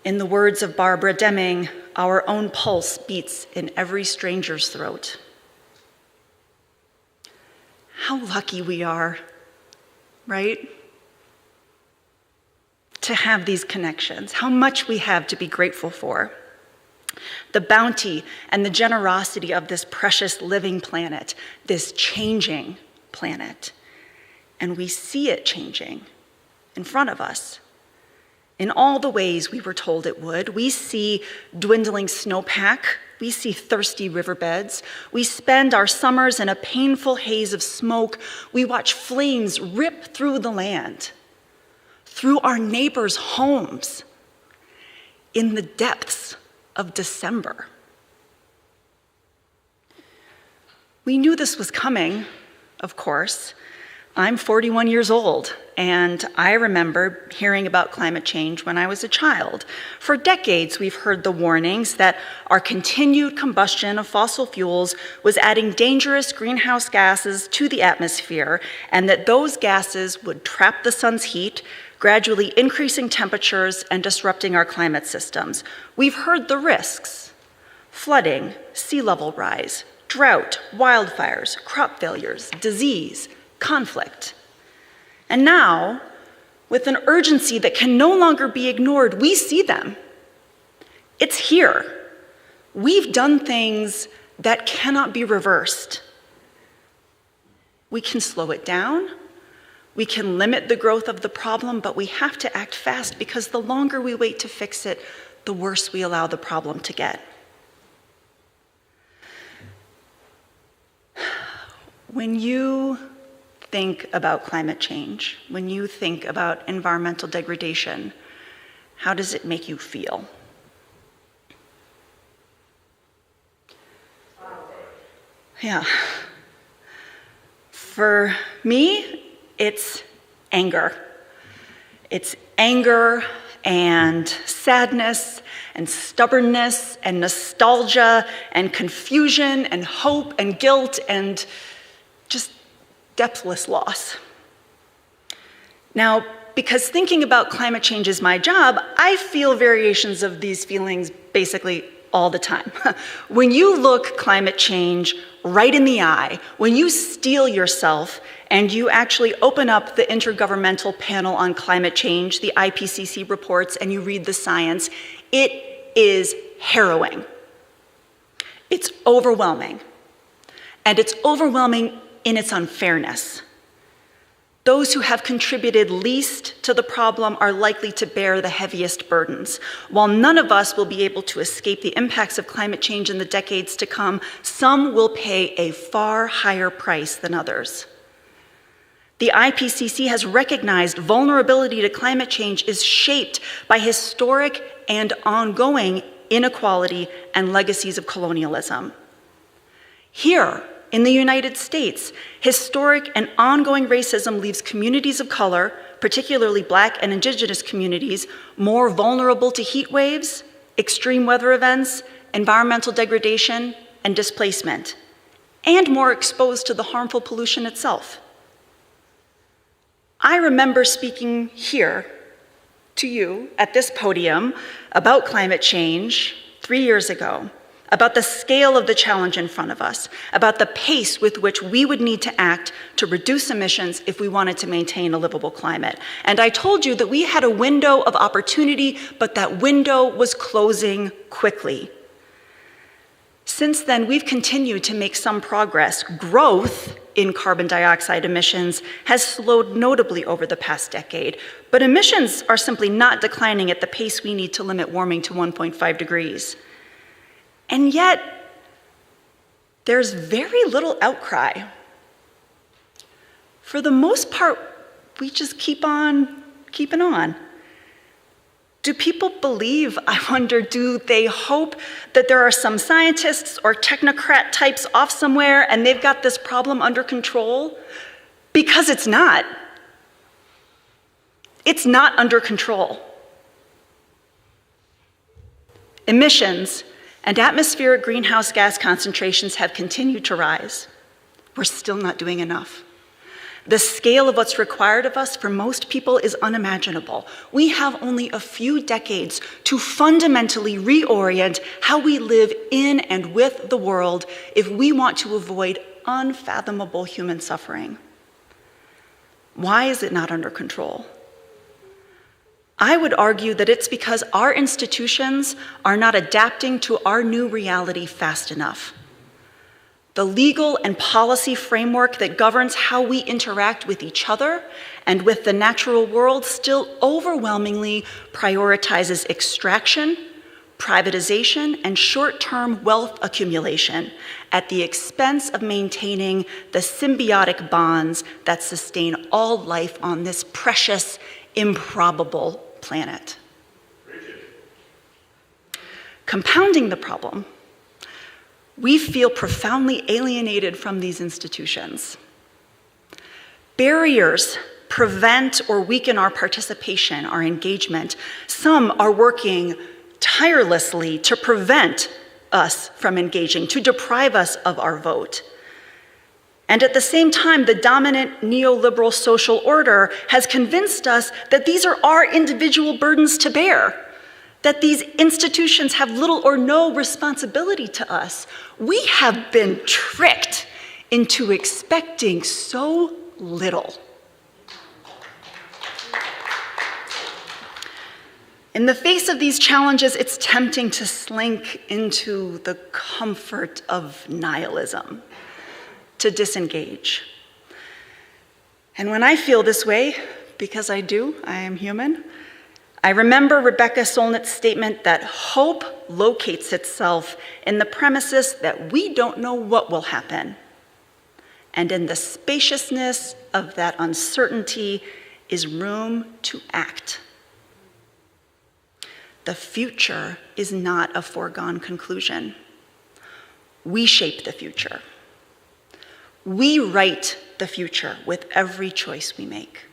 In the words of Barbara Deming, our own pulse beats in every stranger's throat. How lucky we are, right? To have these connections, how much we have to be grateful for. The bounty and the generosity of this precious living planet, this changing planet. And we see it changing in front of us in all the ways we were told it would. We see dwindling snowpack. We see thirsty riverbeds. We spend our summers in a painful haze of smoke. We watch flames rip through the land, through our neighbors' homes, in the depths of December. We knew this was coming, of course. I'm 41 years old, and I remember hearing about climate change when I was a child. For decades, we've heard the warnings that our continued combustion of fossil fuels was adding dangerous greenhouse gases to the atmosphere, and that those gases would trap the sun's heat, gradually increasing temperatures and disrupting our climate systems. We've heard the risks: flooding, sea level rise, drought, wildfires, crop failures, disease, conflict. And now, with an urgency that can no longer be ignored, we see them. It's here. We've done things that cannot be reversed. We can slow it down. We can limit the growth of the problem, but we have to act fast, because the longer we wait to fix it, the worse we allow the problem to get. When you think about climate change, when you think about environmental degradation, how does it make you feel? Yeah. For me, it's anger. It's anger and sadness and stubbornness and nostalgia and confusion and hope and guilt and just depthless loss. Now, because thinking about climate change is my job, I feel variations of these feelings basically all the time. When you look climate change right in the eye, when you steel yourself and you actually open up the Intergovernmental Panel on Climate Change, the IPCC reports, and you read the science, it is harrowing. It's overwhelming. And it's overwhelming in its unfairness. Those who have contributed least to the problem are likely to bear the heaviest burdens. While none of us will be able to escape the impacts of climate change in the decades to come, some will pay a far higher price than others. The IPCC has recognized vulnerability to climate change is shaped by historic and ongoing inequality and legacies of colonialism. Here, in the United States, historic and ongoing racism leaves communities of color, particularly Black and Indigenous communities, more vulnerable to heat waves, extreme weather events, environmental degradation, and displacement, and more exposed to the harmful pollution itself. I remember speaking here to you at this podium about climate change 3 years ago, about the scale of the challenge in front of us, about the pace with which we would need to act to reduce emissions if we wanted to maintain a livable climate. And I told you that we had a window of opportunity, but that window was closing quickly. Since then, we've continued to make some progress. Growth in carbon dioxide emissions has slowed notably over the past decade, but emissions are simply not declining at the pace we need to limit warming to 1.5 degrees. And yet, there's very little outcry. For the most part, we just keep on keeping on. Do people believe, I wonder, do they hope that there are some scientists or technocrat types off somewhere and they've got this problem under control? Because it's not. It's not under control. Emissions and atmospheric greenhouse gas concentrations have continued to rise. We're still not doing enough. The scale of what's required of us for most people is unimaginable. We have only a few decades to fundamentally reorient how we live in and with the world if we want to avoid unfathomable human suffering. Why is it not under control? I would argue that it's because our institutions are not adapting to our new reality fast enough. The legal and policy framework that governs how we interact with each other and with the natural world still overwhelmingly prioritizes extraction, privatization, and short-term wealth accumulation at the expense of maintaining the symbiotic bonds that sustain all life on this precious, improbable planet. Compounding the problem, we feel profoundly alienated from these institutions. Barriers prevent or weaken our participation, our engagement. Some are working tirelessly to prevent us from engaging, to deprive us of our vote. And at the same time, the dominant neoliberal social order has convinced us that these are our individual burdens to bear, that these institutions have little or no responsibility to us. We have been tricked into expecting so little. In the face of these challenges, it's tempting to slink into the comfort of nihilism, to disengage. And when I feel this way, because I do, I am human, I remember Rebecca Solnit's statement that hope locates itself in the premises that we don't know what will happen. And in the spaciousness of that uncertainty is room to act. The future is not a foregone conclusion. We shape the future. We write the future with every choice we make.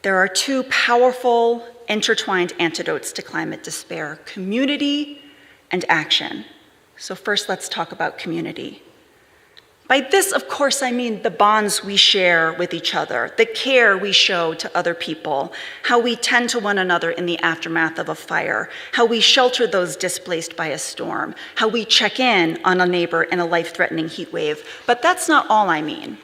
There are two powerful, intertwined antidotes to climate despair: community and action. So first, let's talk about community. By this, of course, I mean the bonds we share with each other, the care we show to other people, how we tend to one another in the aftermath of a fire, how we shelter those displaced by a storm, how we check in on a neighbor in a life-threatening heat wave. But that's not all I mean.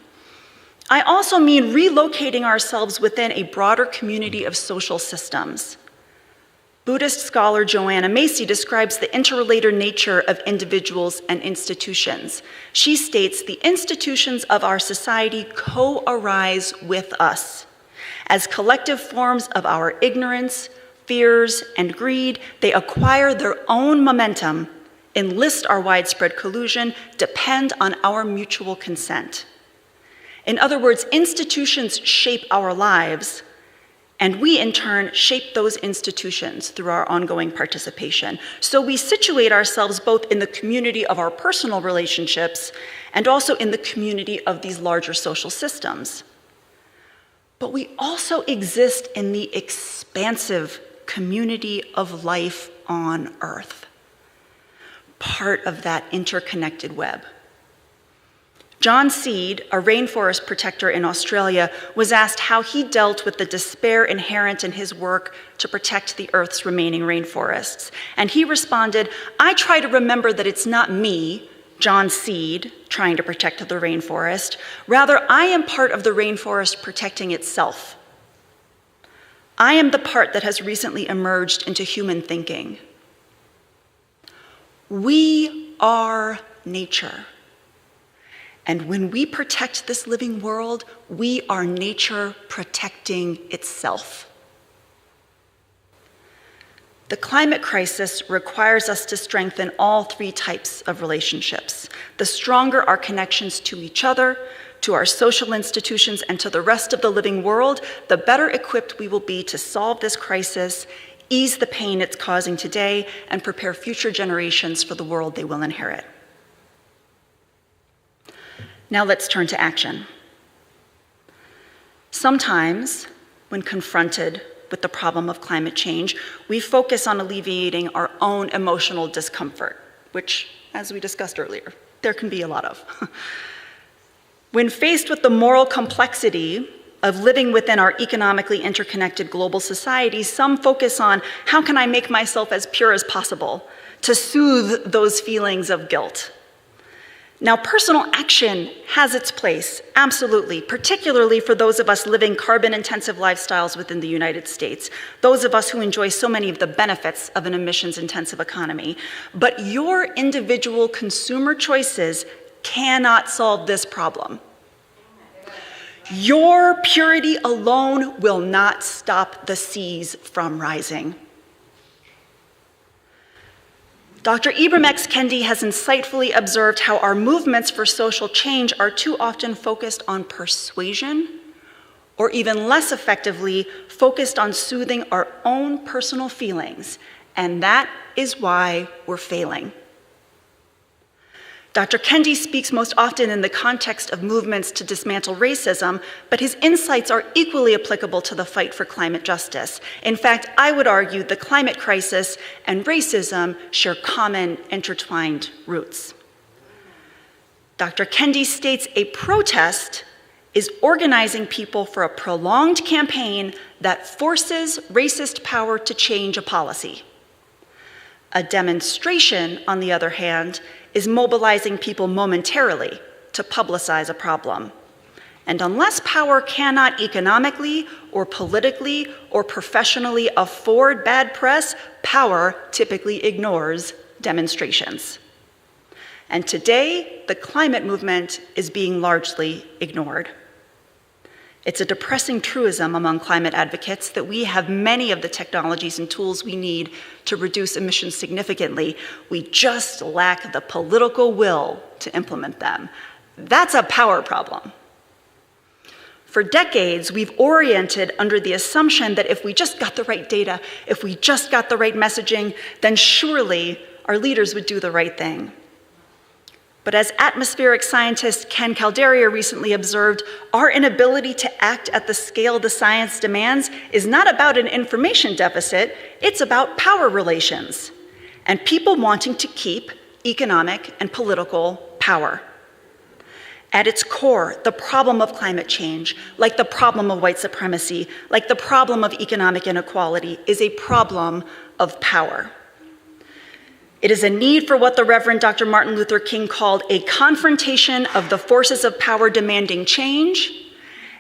I also mean relocating ourselves within a broader community of social systems. Buddhist scholar Joanna Macy describes the interrelated nature of individuals and institutions. She states, the institutions of our society co-arise with us. As collective forms of our ignorance, fears, and greed, they acquire their own momentum, enlist our widespread collusion, depend on our mutual consent. In other words, institutions shape our lives, and we, in turn, shape those institutions through our ongoing participation. So we situate ourselves both in the community of our personal relationships and also in the community of these larger social systems. But we also exist in the expansive community of life on Earth, part of that interconnected web. John Seed, a rainforest protector in Australia, was asked how he dealt with the despair inherent in his work to protect the Earth's remaining rainforests. And he responded, "I try to remember that it's not me, John Seed, trying to protect the rainforest. Rather, I am part of the rainforest protecting itself. I am the part that has recently emerged into human thinking. We are nature. And when we protect this living world, we are nature protecting itself." The climate crisis requires us to strengthen all three types of relationships. The stronger our connections to each other, to our social institutions, and to the rest of the living world, the better equipped we will be to solve this crisis, ease the pain it's causing today, and prepare future generations for the world they will inherit. Now let's turn to action. Sometimes, when confronted with the problem of climate change, we focus on alleviating our own emotional discomfort, which, as we discussed earlier, there can be a lot of. When faced with the moral complexity of living within our economically interconnected global society, some focus on how can I make myself as pure as possible to soothe those feelings of guilt. Now, personal action has its place, absolutely, particularly for those of us living carbon-intensive lifestyles within the United States, those of us who enjoy so many of the benefits of an emissions-intensive economy. But your individual consumer choices cannot solve this problem. Your purity alone will not stop the seas from rising. Dr. Ibram X. Kendi has insightfully observed how our movements for social change are too often focused on persuasion, or even less effectively, focused on soothing our own personal feelings, and that is why we're failing. Dr. Kendi speaks most often in the context of movements to dismantle racism, but his insights are equally applicable to the fight for climate justice. In fact, I would argue the climate crisis and racism share common, intertwined roots. Dr. Kendi states a protest is organizing people for a prolonged campaign that forces racist power to change a policy. A demonstration, on the other hand, is mobilizing people momentarily to publicize a problem. And unless power cannot economically or politically or professionally afford bad press, power typically ignores demonstrations. And today, the climate movement is being largely ignored. It's a depressing truism among climate advocates that we have many of the technologies and tools we need to reduce emissions significantly. We just lack the political will to implement them. That's a power problem. For decades, we've oriented under the assumption that if we just got the right data, if we just got the right messaging, then surely our leaders would do the right thing. But as atmospheric scientist Ken Calderia recently observed, our inability to act at the scale the science demands is not about an information deficit, it's about power relations and people wanting to keep economic and political power. At its core, the problem of climate change, like the problem of white supremacy, like the problem of economic inequality, is a problem of power. It is a need for what the Reverend Dr. Martin Luther King called a confrontation of the forces of power demanding change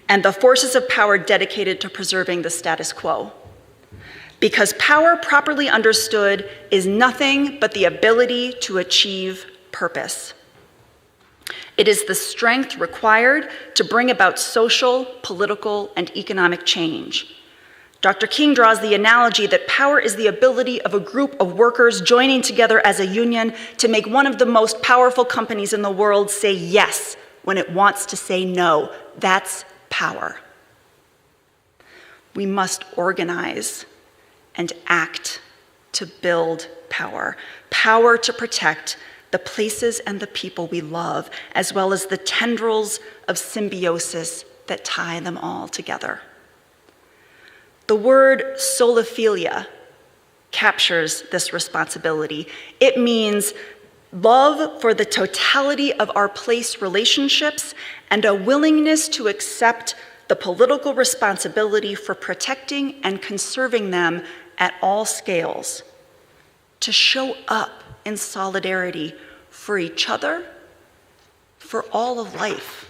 and the forces of power dedicated to preserving the status quo. Because power, properly understood, is nothing but the ability to achieve purpose. It is the strength required to bring about social, political, and economic change. Dr. King draws the analogy that power is the ability of a group of workers joining together as a union to make one of the most powerful companies in the world say yes when it wants to say no. That's power. We must organize and act to build power. Power to protect the places and the people we love, as well as the tendrils of symbiosis that tie them all together. The word soliphilia captures this responsibility. It means love for the totality of our place relationships and a willingness to accept the political responsibility for protecting and conserving them at all scales, to show up in solidarity for each other, for all of life.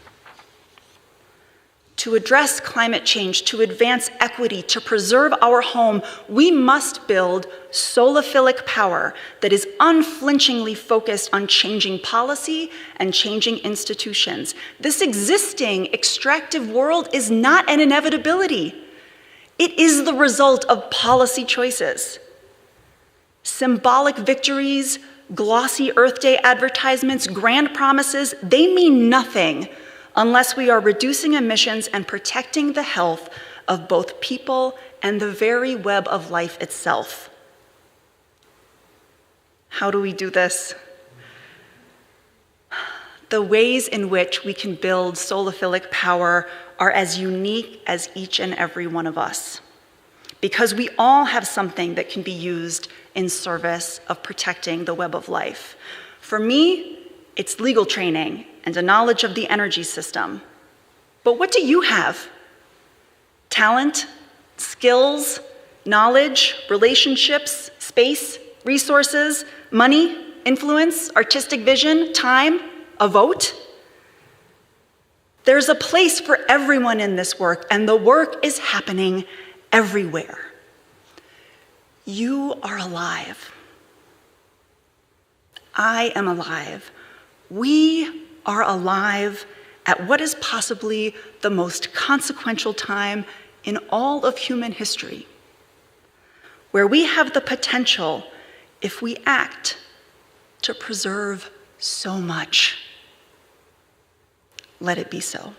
To address climate change, to advance equity, to preserve our home, we must build soliphilic power that is unflinchingly focused on changing policy and changing institutions. This existing extractive world is not an inevitability. It is the result of policy choices. Symbolic victories, glossy Earth Day advertisements, grand promises, they mean nothing unless we are reducing emissions and protecting the health of both people and the very web of life itself. How do we do this? The ways in which we can build soliphilic power are as unique as each and every one of us, because we all have something that can be used in service of protecting the web of life. For me, It's legal training and a knowledge of the energy system. But what do you have? Talent, skills, knowledge, relationships, space, resources, money, influence, artistic vision, time, a vote? There's a place for everyone in this work, and the work is happening everywhere. You are alive. I am alive. We are alive at what is possibly the most consequential time in all of human history, where we have the potential, if we act, to preserve so much. Let it be so.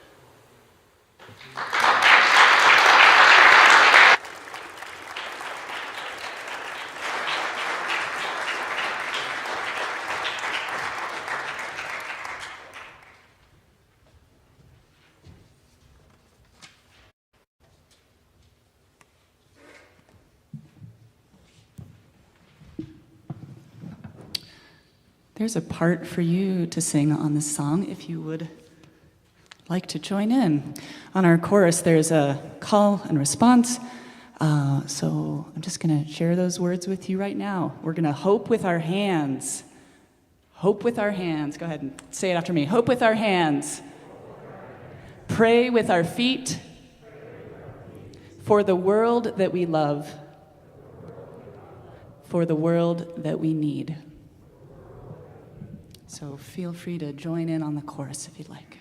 There's a part for you to sing on this song if you would like to join in. On our chorus, there's a call and response. So I'm just going to share those words with you right now. We're going to hope with our hands. Hope with our hands. Go ahead and say it after me. Hope with our hands. Pray with our feet for the world that we love, for the world that we need. So feel free to join in on the chorus if you'd like.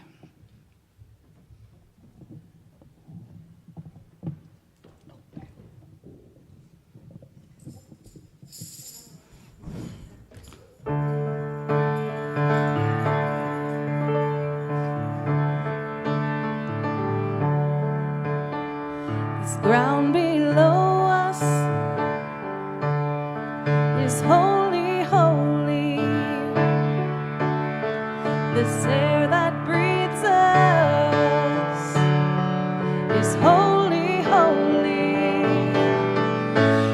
This ground below us is holy, holy. This air that breathes us is holy, holy.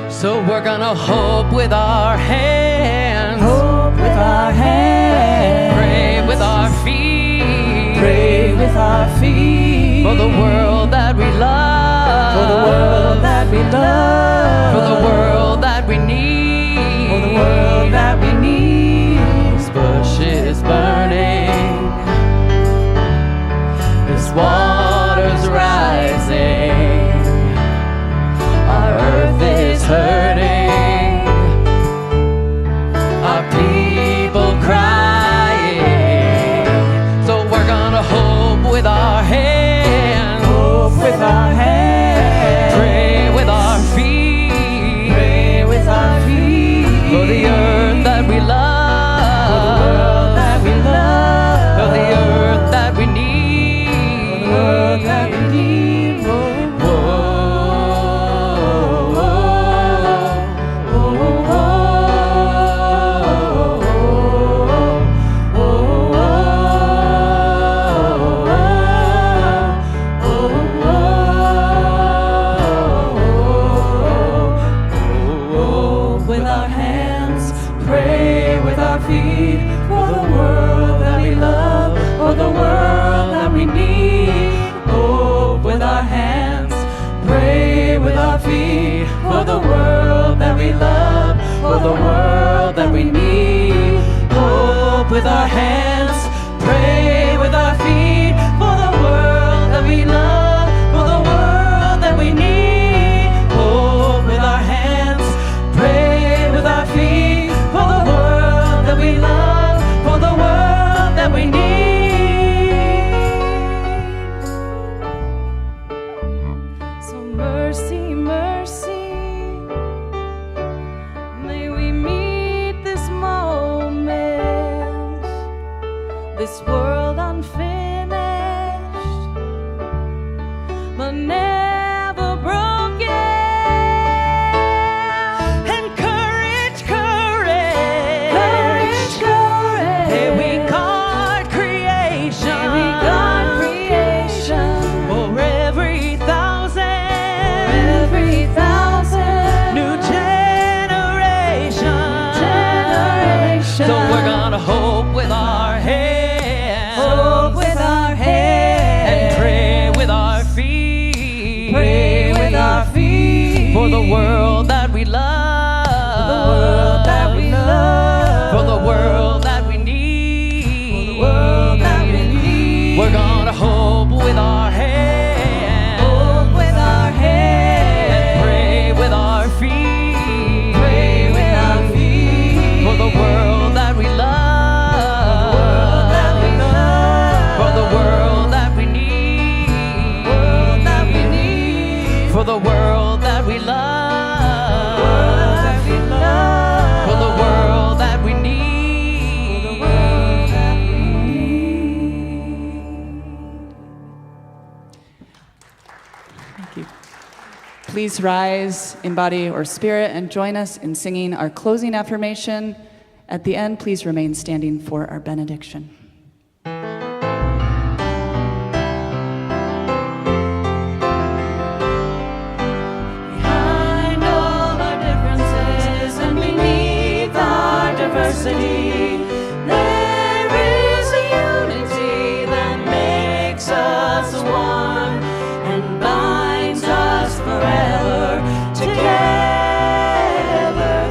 So we're gonna hope with our hands. Hope with our hands. Pray with our feet. Pray with our feet. For the world that we love. For the world that we love. For the world that we need. For the world that we need. This bush is burning. This water's rising. Our earth is hurting. Our people crying. So we're gonna hope with our hands. Hope with our hands. Pray with our feet. Pray with our feet. For the earth that we love. For the world that we love. For the earth that we need. For the world that we need. With our hands, pray with our feet, for the world that we love, for the world that we need. Hope with our hands, pray with our feet, for the world that we love, for the world that we need. Hope with our hands, pray with our feet, for the world that we love, for the world that we need. Hope with our hands, pray with our feet, for the world that we love, for the world that we need. So mercy, mercy, may we meet this moment, this world unfinished, but never broken. And courage, courage, courage, courage. Hey, we guard creation. Hey, we guard creation. For every thousand new generation. So we're gonna hope with our hands. the world that we love, for the world that we love, for the world that we need, for the world that we need. We're gonna hope with our hands, Hope with our hands, and pray with our feet, pray with our feet, for the world that we love, for the world that we love, for the world that we need, world that we need, for the world that we love, world that we love, for the world that we for the need. world that we need. Thank you. Please rise in body or spirit and join us in singing our closing affirmation. At the end, please remain standing for our benediction. Behind all our differences and beneath our diversity, there is a unity that makes us one and binds us forever together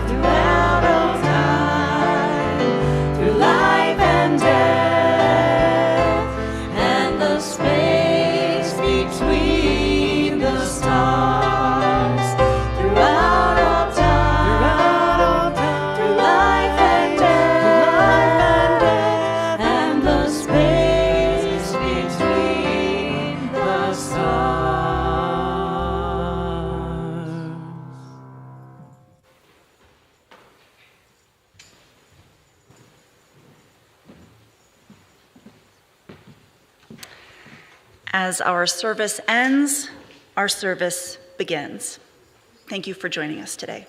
throughout all time, through life and death, and the space between the stars, throughout all time, through life and death, and the space between the stars. As our service ends, our service begins. Thank you for joining us today.